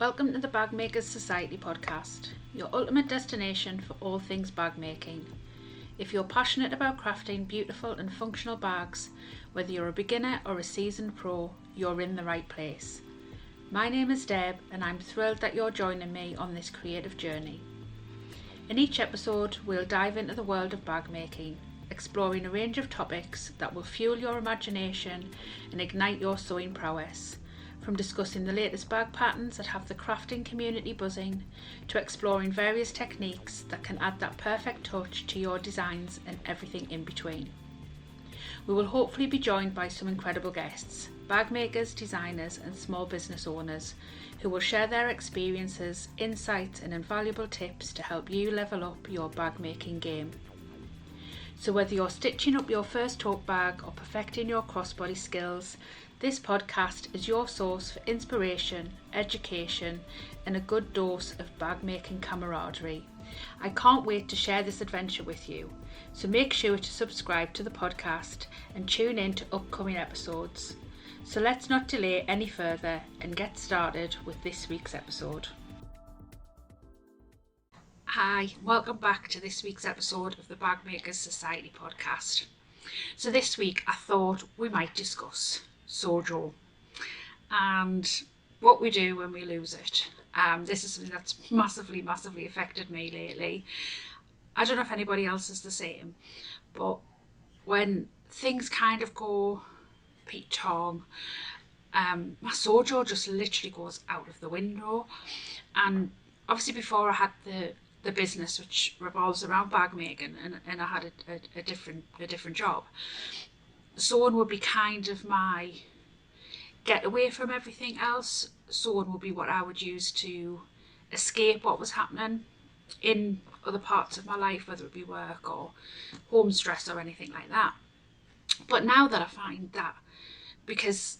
Welcome to the Bag Makers Society podcast, your ultimate destination for all things bag making. If you're passionate about crafting beautiful and functional bags, whether you're a beginner or a seasoned pro, you're in the right place. My name is Deb and I'm thrilled that you're joining me on this creative journey. In each episode, we'll dive into the world of bag making, exploring a range of topics that will fuel your imagination and ignite your sewing prowess. From discussing the latest bag patterns that have the crafting community buzzing, to exploring various techniques that can add that perfect touch to your designs and everything in between. We will hopefully be joined by some incredible guests, bag makers, designers and small business owners who will share their experiences, insights and invaluable tips to help you level up your bag making game. So whether you're stitching up your first tote bag or perfecting your crossbody skills, this podcast is your source for inspiration, education and a good dose of bag making camaraderie. I can't wait to share this adventure with you, so make sure to subscribe to the podcast and tune in to upcoming episodes. So let's not delay any further and get started with this week's episode. Hi, welcome back to this week's episode of the Bag Makers Society podcast. So this week I thought we might discuss Sewjo and what we do when we lose it. This is something that's massively affected me lately. I don't know if anybody else is the same, but when things kind of go Pete Tong, my Sewjo just literally goes out of the window. And obviously before I had the business which revolves around bag making and I had a different job, sewing would be kind of my get away from everything else. Sewing would be what I would use to escape what was happening in other parts of my life, whether it be work or home stress or anything like that. But now that I find that because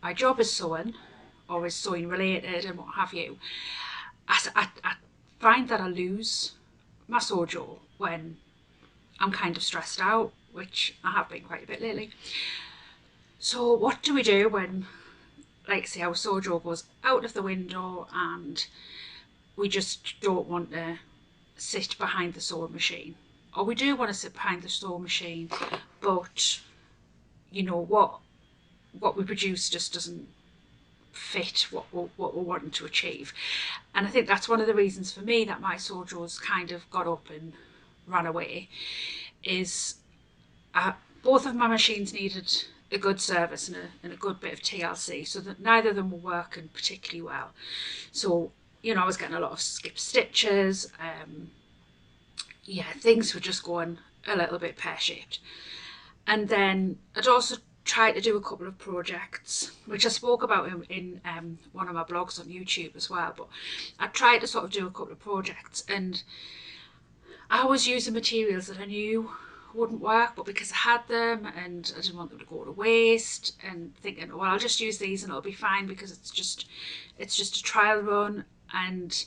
my job is sewing or is sewing related and what have you, I find that I lose my Sewjo when I'm kind of stressed out, which I have been quite a bit lately. So what do we do when, like say, our Sewjo goes out of the window and we just don't want to sit behind the sewing machine? Or we do want to sit behind the sewing machine, but you know what we produce just doesn't fit what we're wanting to achieve. And I think that's one of the reasons for me that my Sewjo's kind of got up and ran away, is both of my machines needed a good service and a good bit of TLC, so that neither of them were working particularly well. So, you know, I was getting a lot of skip stitches, things were just going a little bit pear-shaped. And then I'd also tried to do a couple of projects, which I spoke about in one of my blogs on YouTube as well, but I tried to sort of do a couple of projects and I was using materials that I knew wouldn't work, but because I had them and I didn't want them to go to waste, and thinking, well, I'll just use these and it'll be fine because it's just a trial run. And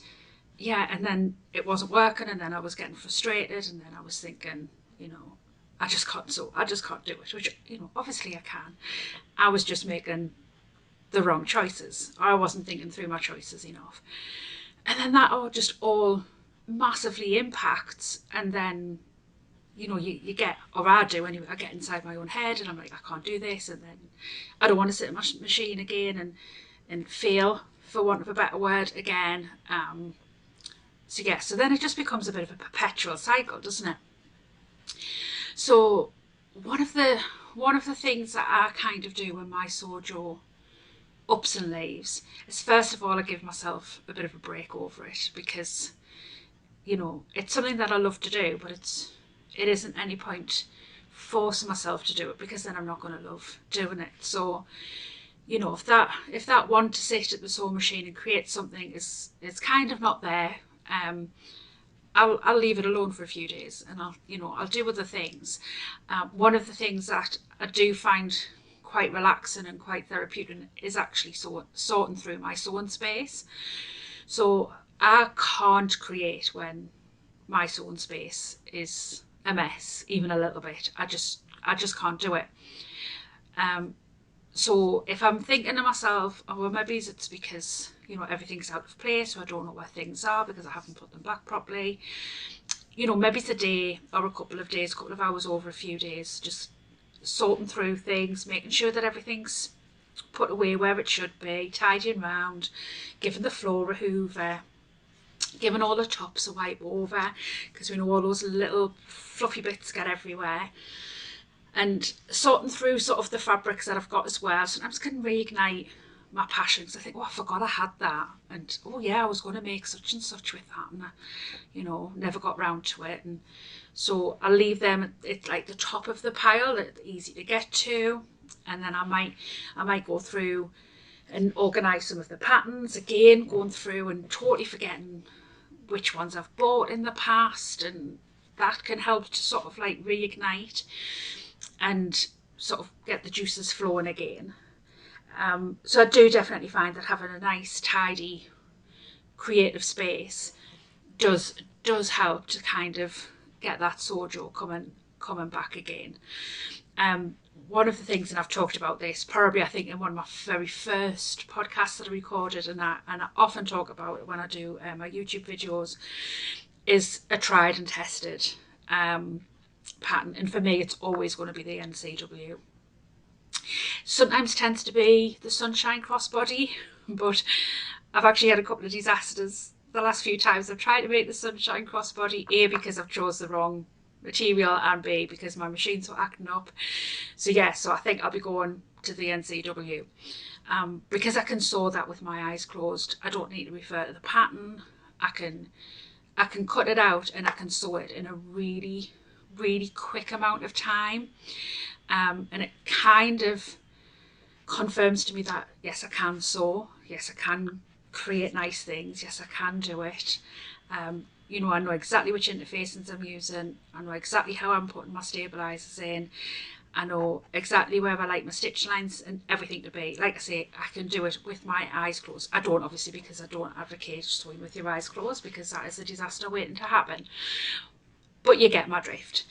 then it wasn't working, and then I was getting frustrated, and then I was thinking, you know, I just can't do it, which, you know, obviously I can. I was just making the wrong choices. I wasn't thinking through my choices enough. And then that all massively impacts, and then, you know, you get, or I do anyway, I get inside my own head and I'm like, I can't do this, and then I don't want to sit in my machine again and fail, for want of a better word, again. So then it just becomes a bit of a perpetual cycle, doesn't it? So one of the things that I kind of do when my Sewjo ups and leaves is, first of all, I give myself a bit of a break over it, because, you know, it's something that I love to do, but it isn't any point forcing myself to do it, because then I'm not going to love doing it. So, you know, if that want to sit at the sewing machine and create something is kind of not there, I'll leave it alone for a few days, and I'll do other things. One of the things that I do find quite relaxing and quite therapeutic is actually sorting through my sewing space. So I can't create when my sewing space is a mess, even a little bit. I just can't do it. So if I'm thinking to myself, oh, well, maybe it's because, you know, everything's out of place, so I don't know where things are because I haven't put them back properly. You know, maybe it's a day or a couple of days, a couple of hours over a few days, just sorting through things, making sure that everything's put away where it should be, tidying round, giving the floor a hoover, giving all the tops a wipe over, because we know all those little fluffy bits get everywhere. And sorting through sort of the fabrics that I've got as well. Sometimes can reignite my passion, because I think, oh, I forgot I had that, and oh yeah, I was going to make such and such with that, and I, you know, never got round to it. And so I'll leave them at like the top of the pile, they're easy to get to, and then I might go through and organise some of the patterns again, going through and totally forgetting which ones I've bought in the past, and that can help to sort of like reignite and sort of get the juices flowing again. So I do definitely find that having a nice, tidy, creative space does help to kind of get that Sewjo coming back again. One of the things, and I've talked about this probably I think in one of my very first podcasts that I recorded, and I often talk about it when I do my YouTube videos, is a tried and tested pattern, and for me it's always going to be the NCW. Sometimes tends to be the Sunshine Crossbody, but I've actually had a couple of disasters the last few times I've tried to make the Sunshine Crossbody, A, because I've chose the wrong material, and B, because my machines were acting up. So yeah, so I think I'll be going to the NCW, because I can sew that with my eyes closed. I don't need to refer to the pattern. I can cut it out and I can sew it in a really, really quick amount of time, and it kind of confirms to me that yes, I can sew, yes, I can create nice things, yes, I can do it. You know, I know exactly which interfacings I'm using, I know exactly how I'm putting my stabilisers in, I know exactly where I like my stitch lines and everything to be. Like I say, I can do it with my eyes closed. I don't, obviously, because I don't advocate sewing with your eyes closed, because that is a disaster waiting to happen. But you get my drift.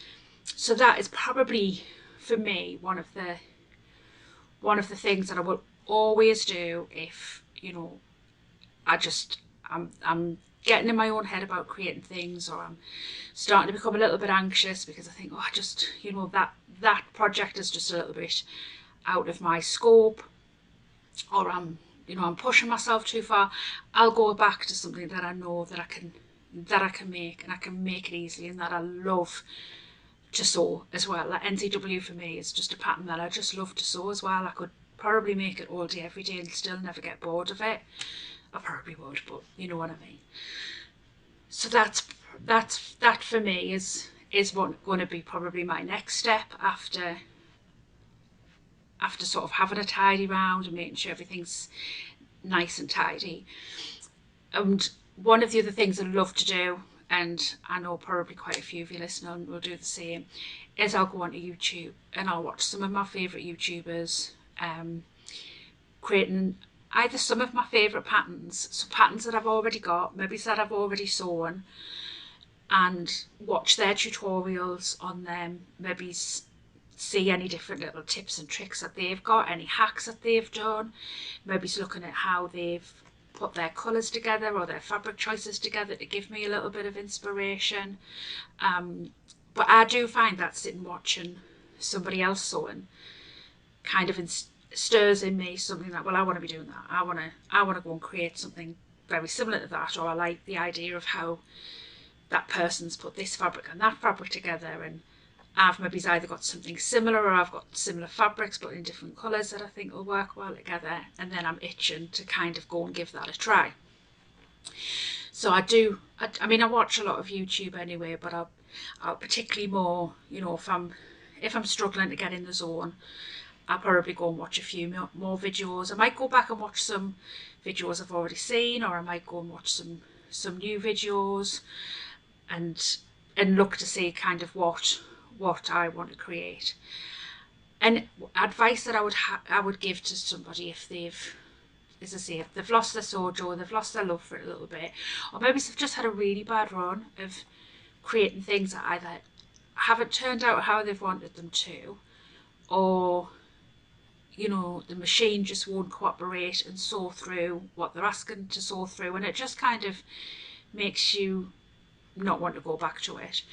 So that is probably, for me, one of the things that I will always do if, you know, I'm getting in my own head about creating things, or I'm starting to become a little bit anxious because I think, oh, I just, you know, that project is just a little bit out of my scope, or I'm pushing myself too far. I'll go back to something that I know that I can make, and I can make it easily, and that I love to sew as well. Like NCW for me is just a pattern that I just love to sew as well. I could probably make it all day every day and still never get bored of it. I probably would, but you know what I mean. So that for me is what going to be probably my next step after sort of having a tidy round and making sure everything's nice and tidy. And one of the other things I love to do, and I know probably quite a few of you listening will do the same, is I'll go onto YouTube and I'll watch some of my favourite YouTubers creating either some of my favourite patterns, so patterns that I've already got, maybe that I've already sewn, and watch their tutorials on them, maybe see any different little tips and tricks that they've got, any hacks that they've done, maybe looking at how they've put their colours together or their fabric choices together to give me a little bit of inspiration. But I do find that sitting watching somebody else sewing kind of stirs in me something like, well, I want to be doing that. I want to go and create something very similar to that, or I like the idea of how that person's put this fabric and that fabric together, and I've maybe either got something similar or I've got similar fabrics but in different colours that I think will work well together, and then I'm itching to kind of go and give that a try. So I watch a lot of YouTube anyway, but I'll particularly more, you know, if I'm struggling to get in the zone, I'll probably go and watch a few more videos. I might go back and watch some videos I've already seen, or I might go and watch some new videos and look to see kind of what I want to create. And advice that I would give to somebody if they've, as I say, if they've lost their Sewjo, they've lost their love for it a little bit, or maybe they've just had a really bad run of creating things that either haven't turned out how they've wanted them to, or you know, the machine just won't cooperate and saw through what they're asking to saw through, and it just kind of makes you not want to go back to it.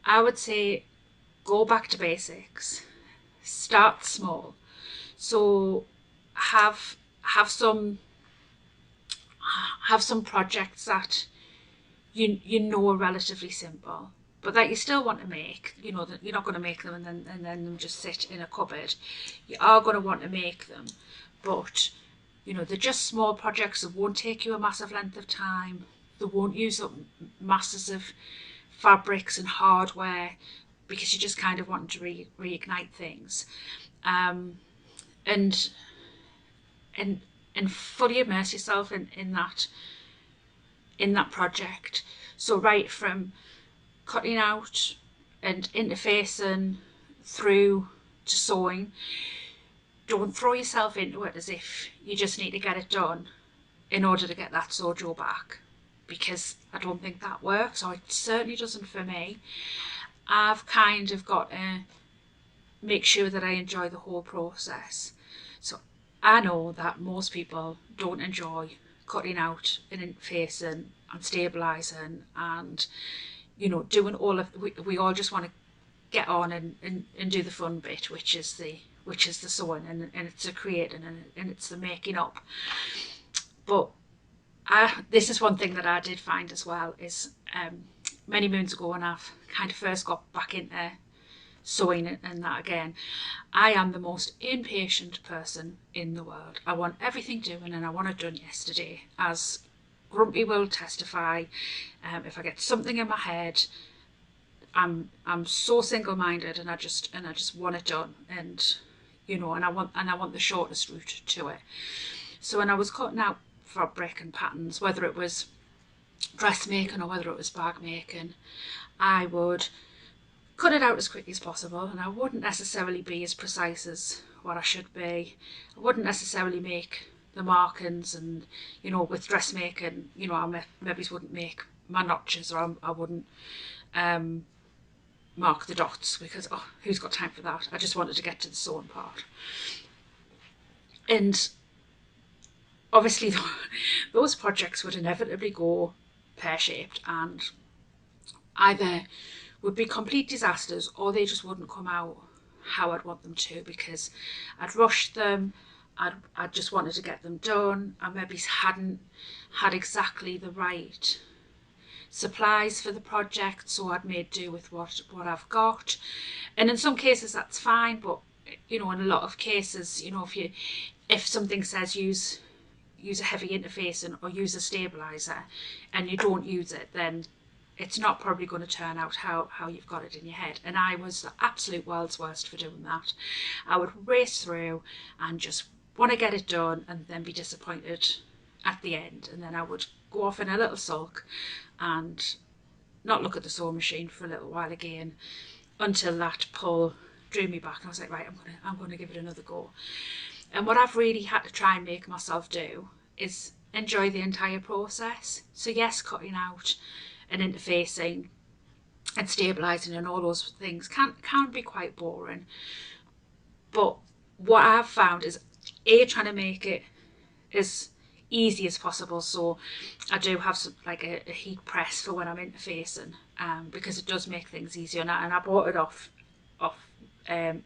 I would say go back to basics, start small. So have some projects that you know are relatively simple, but that you still want to make. You know that you're not going to make them and then them just sit in a cupboard. You are going to want to make them, but you know they're just small projects that won't take you a massive length of time. They won't use up masses of fabrics and hardware, because you just kind of want to reignite things, and and fully immerse yourself in that project. So right from cutting out and interfacing through to sewing, don't throw yourself into it as if you just need to get it done in order to get that Sewjo back, because I don't think that works, or it certainly doesn't for me. I've kind of got to make sure that I enjoy the whole process. So I know that most people don't enjoy cutting out and interfacing and stabilising and, you know, doing all of, we all just want to get on and do the fun bit, which is the sewing, and it's the creating, and it's the making up. But this is one thing that I did find as well, is many moons ago when I've kind of first got back into sewing and that again, I am the most impatient person in the world. I want everything doing, and I want it done yesterday, as Grumpy will testify. If I get something in my head, I'm so single-minded, and I just want it done, and you know, and I want the shortest route to it. So when I was cutting out fabric and patterns, whether it was dressmaking or whether it was bag making, I would cut it out as quickly as possible, and I wouldn't necessarily be as precise as what I should be. I wouldn't necessarily make the markings, and you know, with dressmaking, you know, I maybe wouldn't make my notches, or I wouldn't mark the dots, because who's got time for that? I just wanted to get to the sewing part. And obviously those projects would inevitably go pear-shaped, and either would be complete disasters, or they just wouldn't come out how I'd want them to, because I'd rushed them, I just wanted to get them done. I maybe hadn't had exactly the right supplies for the project, so I'd made do with what I've got. And in some cases that's fine, but you know, in a lot of cases, you know, if something says use a heavy interfacing or use a stabilizer and you don't use it, then it's not probably going to turn out how you've got it in your head. And I was the absolute world's worst for doing that. I would race through and just want to get it done, and then be disappointed at the end, and then I would go off in a little sulk and not look at the sewing machine for a little while again, until that pull drew me back, and I was like, right, I'm going to give it another go. And what I've really had to try and make myself do is enjoy the entire process. So yes, cutting out and interfacing and stabilising and all those things can be quite boring, but what I've found is trying to make it as easy as possible. So I do have some, like a heat press for when I'm interfacing, because it does make things easier. And I bought it off I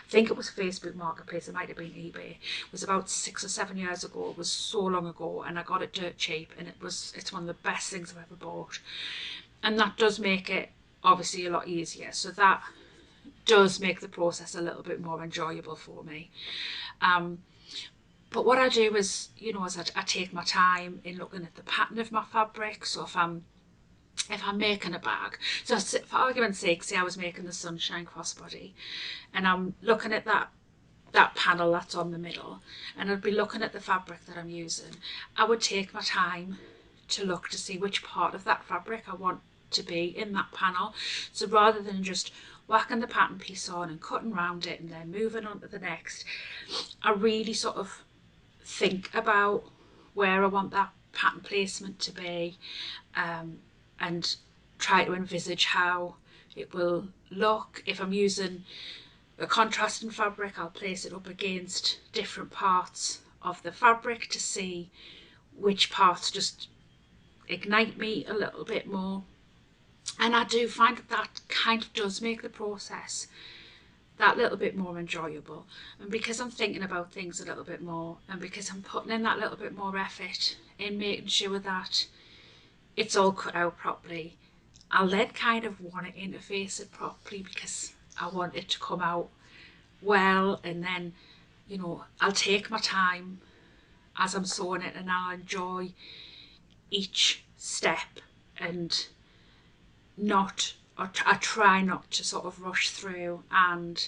think it was Facebook Marketplace, it might have been eBay. It was about 6 or 7 years ago. It was so long ago, and I got it dirt cheap, and it's one of the best things I've ever bought. And that does make it obviously a lot easier. So that does make the process a little bit more enjoyable for me. But what I do is, you know, I take my time in looking at the pattern of my fabric. So if I'm making a bag, so for argument's sake, say I was making the sunshine crossbody, and I'm looking at that panel that's on the middle, and I'd be looking at the fabric that I'm using, I would take my time to look to see which part of that fabric I want to be in that panel. So rather than just whacking the pattern piece on and cutting around it and then moving on to the next, I really sort of think about where I want that pattern placement to be, and try to envisage how it will look. If I'm using the contrasting fabric, I'll place it up against different parts of the fabric to see which parts just ignite me a little bit more. And I do find that that kind of does make the process that little bit more enjoyable. And because I'm thinking about things a little bit more, and because I'm putting in that little bit more effort in making sure that it's all cut out properly, I'll then kind of want to interface it properly because I want it to come out well. And then, you know, I'll take my time as I'm sewing it, and I'll enjoy each step, and I try not to sort of rush through and,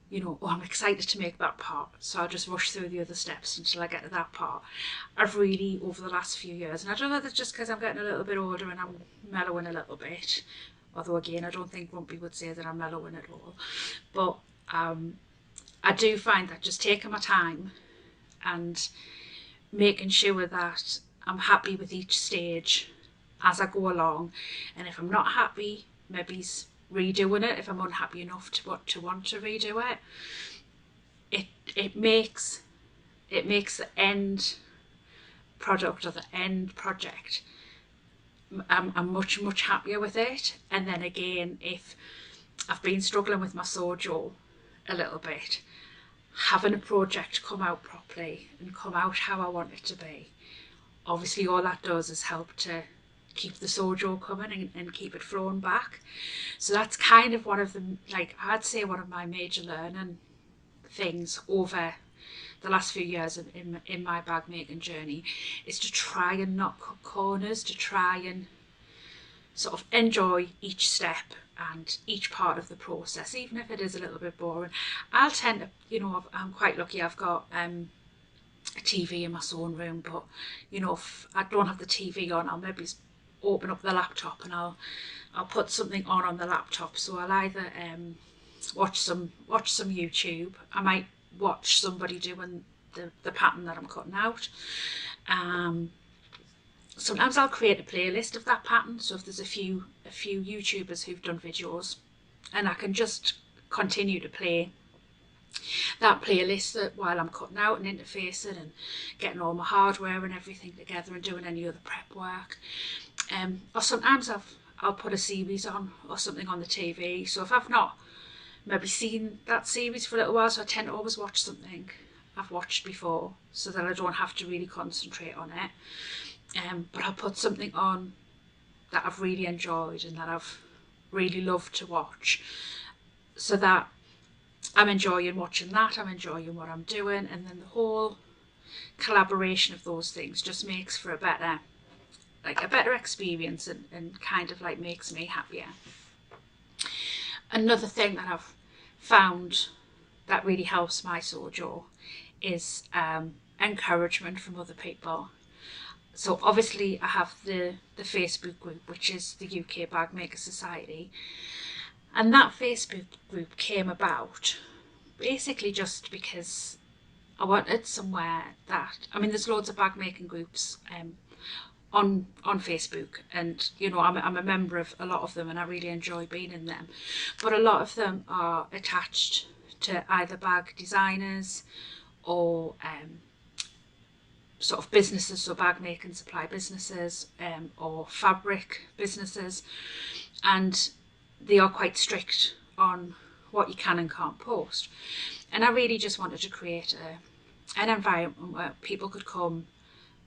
you know, oh, I'm excited to make that part, so I'll just rush through the other steps until I get to that part. I've really, over the last few years, and I don't know if it's just because I'm getting a little bit older and I'm mellowing a little bit, although again, I don't think Grumpy would say that I'm mellowing at all, but I do find that just taking my time and making sure that I'm happy with each stage as I go along, and if I'm not happy, maybe redoing it if I'm unhappy enough to want to redo it. It makes the end product or the end project, I'm much happier with it. And then again, if I've been struggling with my Sewjo a little bit, having a project come out properly and come out how I want it to be, obviously all that does is help to keep the Sewjo coming and keep it flowing back. So that's kind of one of the, like, I'd say one of my major learning things over the last few years in my bag making journey, is to try and not cut corners, to try and sort of enjoy each step and each part of the process, even if it is a little bit boring. I'll tend to, you know, I'm quite lucky, I've got a TV in my sewing room, but you know, if I don't have the TV on, I'll maybe open up the laptop and I'll put something on the laptop. So I'll either watch some YouTube. I might watch somebody doing the pattern that I'm cutting out. Sometimes I'll create a playlist of that pattern. So if there's a few YouTubers who've done videos, and I can just continue to play that playlist while I'm cutting out and interfacing and getting all my hardware and everything together and doing any other prep work. Or sometimes I'll put a series on or something on the TV. So if I've not maybe seen that series for a little while, so I tend to always watch something I've watched before so that I don't have to really concentrate on it. But I'll put something on that I've really enjoyed and that I've really loved to watch, so that I'm enjoying watching that, I'm enjoying what I'm doing, and then the whole collaboration of those things just makes for a better experience, and kind of like makes me happier. Another thing that I've found that really helps my Sewjo is encouragement from other people. So obviously I have the Facebook group, which is the UK Bag Maker Society, and that Facebook group came about basically just because I wanted somewhere that, I mean, there's loads of bag making groups on Facebook, and you know, I'm a member of a lot of them and I really enjoy being in them, but a lot of them are attached to either bag designers or sort of businesses, so bag making supply businesses or fabric businesses, and they are quite strict on what you can and can't post. And I really just wanted to create an environment where people could come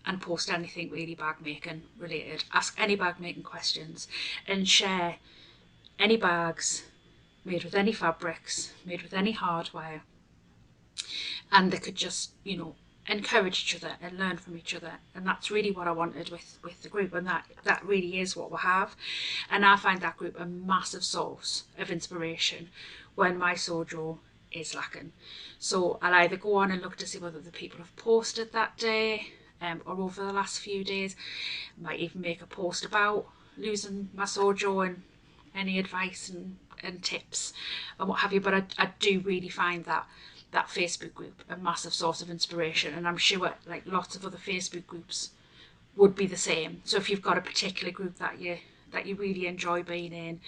and post anything really bag making related, ask any bag making questions, and share any bags made with any fabrics, made with any hardware, and they could just, you know, encourage each other and learn from each other. And that's really what I wanted with the group, and that really is what we have. And I find that group a massive source of inspiration when my Sewjo is lacking. So I'll either go on and look to see whether the people have posted that day or over the last few days. I might even make a post about losing my Sewjo and any advice and tips and what have you. But I do really find that Facebook group a massive source of inspiration, and I'm sure like lots of other Facebook groups would be the same. So if you've got a particular group that you that you really enjoy being in,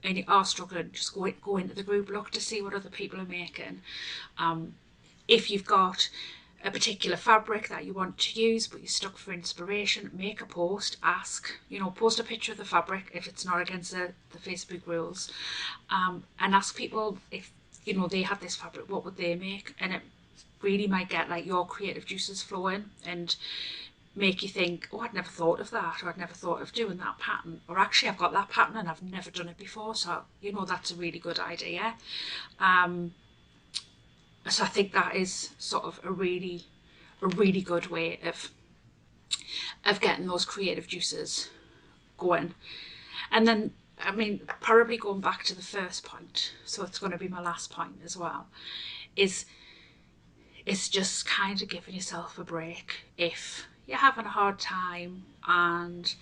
and you are struggling, just go into the group, look to see what other people are making. If you've got a particular fabric that you want to use but you're stuck for inspiration, make a post, ask, post a picture of the fabric if it's not against the Facebook rules, and ask people if they had this fabric, what would they make? And it really might get like your creative juices flowing and make you think, oh, I'd never thought of that, or I'd never thought of doing that pattern, or actually I've got that pattern and I've never done it before, so that's a really good idea. So I think that is sort of a really good way of getting those creative juices going. And then, I mean, probably going back to the first point, so it's going to be my last point as well, is it's just kind of giving yourself a break if you're having a hard time and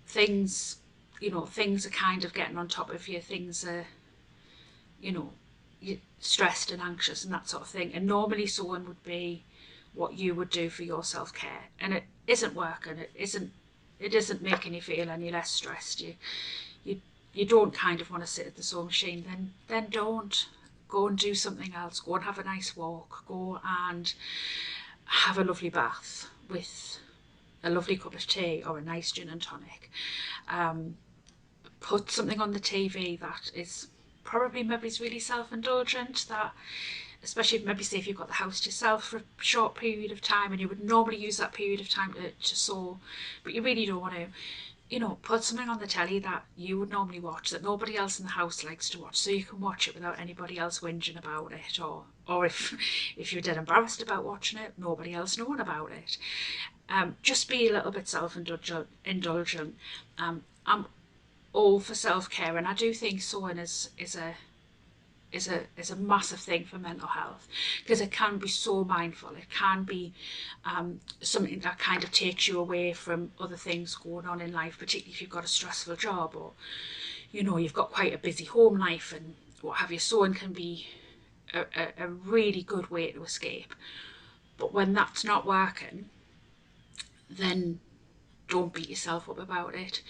things are kind of getting on top of you, things are you're stressed and anxious and that sort of thing, and normally sewing would be what you would do for your self-care, and it isn't working, it isn't making you feel any less stressed, you don't kind of want to sit at the sewing machine, then don't. Go and do something else. Go and have a nice walk. Go and have a lovely bath with a lovely cup of tea or a nice gin and tonic. Put something on the TV that is probably maybe really self-indulgent, that especially maybe say if you've got the house to yourself for a short period of time and you would normally use that period of time to sew, but you really don't want to, put something on the telly that you would normally watch that nobody else in the house likes to watch, so you can watch it without anybody else whinging about it, or if you're dead embarrassed about watching it, nobody else knowing about it. Just be a little bit self-indulgent. I'm all for self-care, and I do think sewing is a massive thing for mental health, because it can be so mindful. It can be something that kind of takes you away from other things going on in life, particularly if you've got a stressful job, or you've got quite a busy home life and what have you. Sewing can be a really good way to escape, but when that's not working, then don't beat yourself up about it.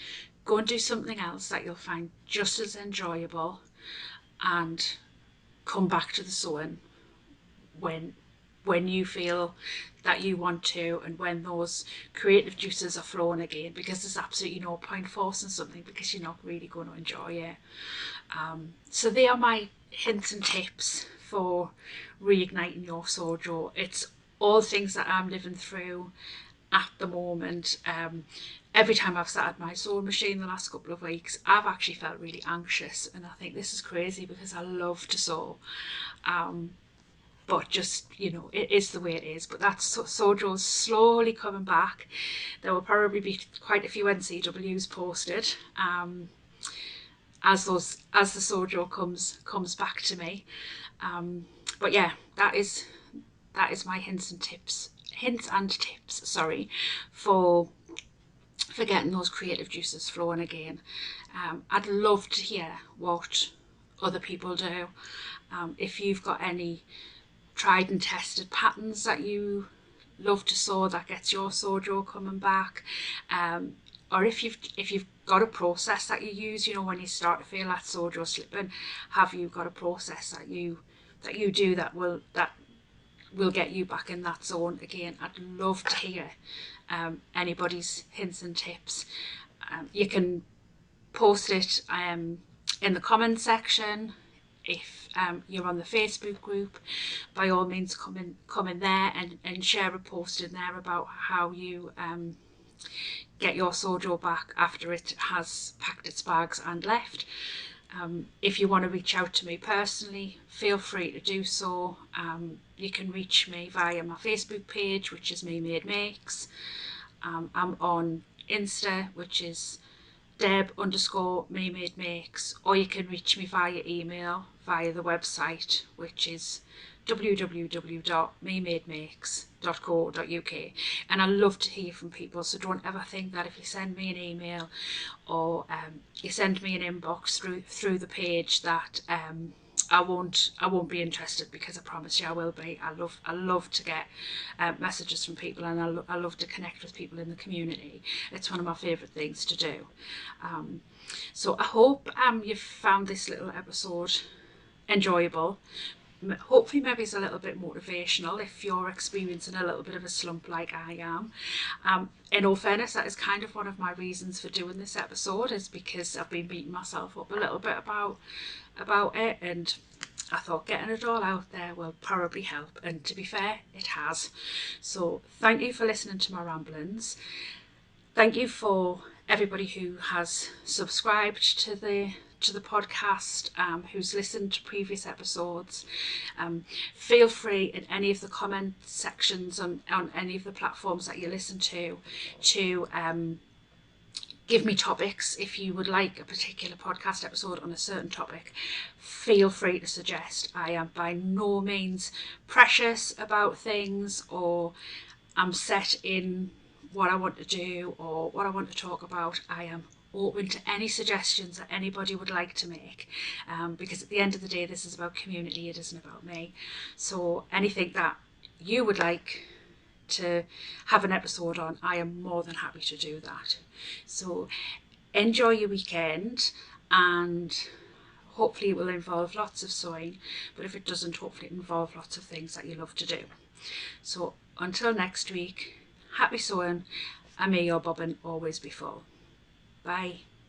Go and do something else that you'll find just as enjoyable, and come back to the sewing when you feel that you want to, and when those creative juices are flowing again, because there's absolutely no point forcing something because you're not really going to enjoy it. So they are my hints and tips for reigniting your Sewjo. It's all things that I'm living through at the moment. Every time I've sat at my sewing machine the last couple of weeks, I've actually felt really anxious, and I think this is crazy because I love to sew, but just it is the way it is. But that's Sewjo's slowly coming back. There will probably be quite a few NCWs posted as the Sewjo comes back to me. But yeah, that is my hints and tips for getting those creative juices flowing again. I'd love to hear what other people do. If you've got any tried and tested patterns that you love to sew that gets your Sewjo coming back, or if you've got a process that you use, when you start to feel that Sewjo slipping, have you got a process that you do that will get you back in that zone again? I'd love to hear anybody's hints and tips. You can post it in the comment section. If you're on the Facebook group, by all means come in there and share a post in there about how you get your Sewjo back after it has packed its bags and left. If you want to reach out to me personally, feel free to do so. You can reach me via my Facebook page, which is Me Made Makes. I'm on Insta, which is Deb_Me Made Makes, or you can reach me via email via the website, which is www.memademakes.co.uk. and I love to hear from people, so don't ever think that if you send me an email or you send me an inbox through the page that I won't be interested, because I promise you I will be. I love to get messages from people, and I love to connect with people in the community. It's one of my favourite things to do. So I hope you've found this little episode enjoyable. Hopefully maybe it's a little bit motivational if you're experiencing a little bit of a slump like I am. In all fairness, that is kind of one of my reasons for doing this episode, is because I've been beating myself up a little bit about it, and I thought getting it all out there will probably help, and to be fair, it has. So thank you for listening to my ramblings. Thank you for everybody who has subscribed to the podcast, who's listened to previous episodes. Feel free in any of the comment sections on any of the platforms that you listen to give me topics. If you would like a particular podcast episode on a certain topic, feel free to suggest. I am by no means precious about things, or I'm set in what I want to do or what I want to talk about. I am open to any suggestions that anybody would like to make, because at the end of the day, this is about community, it isn't about me. So anything that you would like to have an episode on, I am more than happy to do that. So enjoy your weekend, and hopefully it will involve lots of sewing, but if it doesn't, hopefully it involve lots of things that you love to do. So until next week, happy sewing, and may your bobbin always be full. Bye.